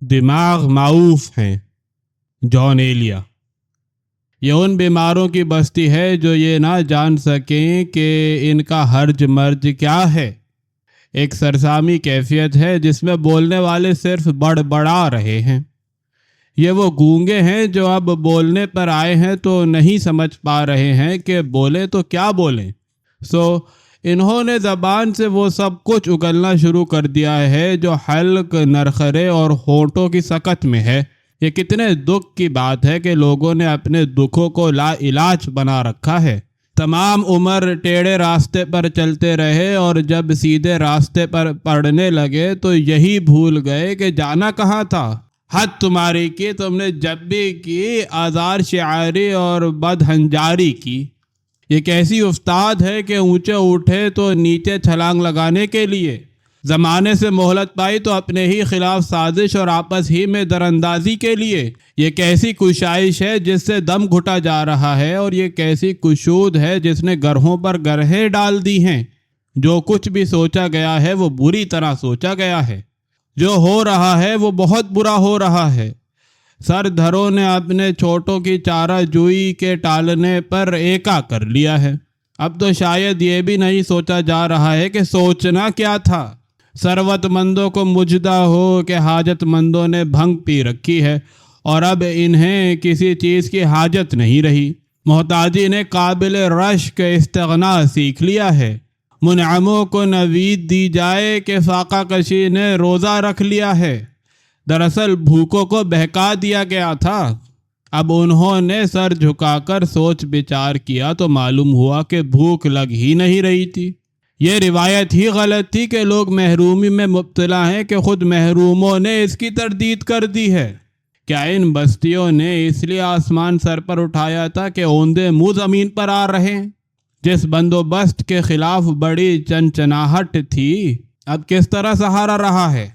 دماغ معوف ہیں۔ جان ایلیا۔ یہ ان بیماروں کی بستی ہے جو یہ نہ جان سکیں کہ ان کا حرج مرج کیا ہے۔ ایک سرسامی کیفیت ہے جس میں بولنے والے صرف بڑبڑا رہے ہیں۔ یہ وہ گونگے ہیں جو اب بولنے پر آئے ہیں تو نہیں سمجھ پا رہے ہیں کہ بولیں تو کیا بولیں، انہوں نے زبان سے وہ سب کچھ اگلنا شروع کر دیا ہے جو حلق، نرخرے اور ہونٹوں کی سکت میں ہے۔ یہ کتنے دکھ کی بات ہے کہ لوگوں نے اپنے دکھوں کو لا علاج بنا رکھا ہے۔ تمام عمر ٹیڑھے راستے پر چلتے رہے اور جب سیدھے راستے پر پڑنے لگے تو یہی بھول گئے کہ جانا کہاں تھا۔ حد تمہاری کی تم نے جب بھی کی، آزار شعاری اور بدہنجاری کی۔ یہ کیسی افتاد ہے کہ اونچے اٹھے تو نیچے چھلانگ لگانے کے لیے، زمانے سے مہلت پائی تو اپنے ہی خلاف سازش اور آپس ہی میں دراندازی کے لیے۔ یہ کیسی کشائش ہے جس سے دم گھٹا جا رہا ہے، اور یہ کیسی کشود ہے جس نے گرہوں پر گرہیں ڈال دی ہیں۔ جو کچھ بھی سوچا گیا ہے وہ بری طرح سوچا گیا ہے، جو ہو رہا ہے وہ بہت برا ہو رہا ہے۔ سر دھروں نے اپنے چھوٹوں کی چارہ جوئی کے ٹالنے پر ایکا کر لیا ہے۔ اب تو شاید یہ بھی نہیں سوچا جا رہا ہے کہ سوچنا کیا تھا۔ ثروت مندوں کو مجدہ ہو کہ حاجت مندوں نے بھنگ پی رکھی ہے اور اب انہیں کسی چیز کی حاجت نہیں رہی۔ محتاجی نے قابل رشک استغنا سیکھ لیا ہے۔ منعموں کو نوید دی جائے کہ فاقہ کشی نے روزہ رکھ لیا ہے۔ دراصل بھوکوں کو بہکا دیا گیا تھا۔ اب انہوں نے سر جھکا کر سوچ بچار کیا تو معلوم ہوا کہ بھوک لگ ہی نہیں رہی تھی۔ یہ روایت ہی غلط تھی کہ لوگ محرومی میں مبتلا ہیں کہ خود محروموں نے اس کی تردید کر دی ہے۔ کیا ان بستیوں نے اس لیے آسمان سر پر اٹھایا تھا کہ اوندے منہ زمین پر آ رہے ہیں؟ جس بندوبست کے خلاف بڑی چنچناہٹ تھی، اب کس طرح سہارا رہا ہے؟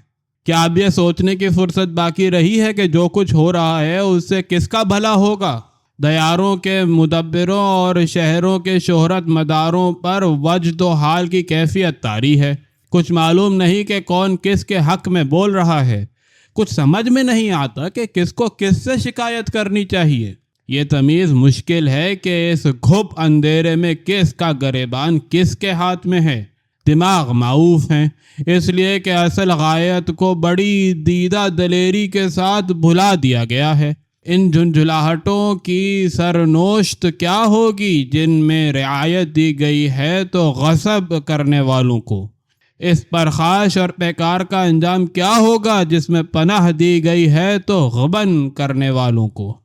کیا اب یہ سوچنے کی فرصت باقی رہی ہے کہ جو کچھ ہو رہا ہے اس سے کس کا بھلا ہوگا؟ دیاروں کے مدبروں اور شہروں کے شہرت مداروں پر وجد و حال کی کیفیت طاری ہے۔ کچھ معلوم نہیں کہ کون کس کے حق میں بول رہا ہے۔ کچھ سمجھ میں نہیں آتا کہ کس کو کس سے شکایت کرنی چاہیے۔ یہ تمیز مشکل ہے کہ اس گھپ اندھیرے میں کس کا گریبان کس کے ہاتھ میں ہے۔ دماغ معوف ہیں، اس لیے کہ اصل غایت کو بڑی دیدہ دلیری کے ساتھ بھلا دیا گیا ہے۔ ان جھنجھلاہٹوں کی سرنوشت کیا ہوگی جن میں رعایت دی گئی ہے تو غصب کرنے والوں کو؟ اس پرخاش اور پیکار کا انجام کیا ہوگا جس میں پناہ دی گئی ہے تو غبن کرنے والوں کو؟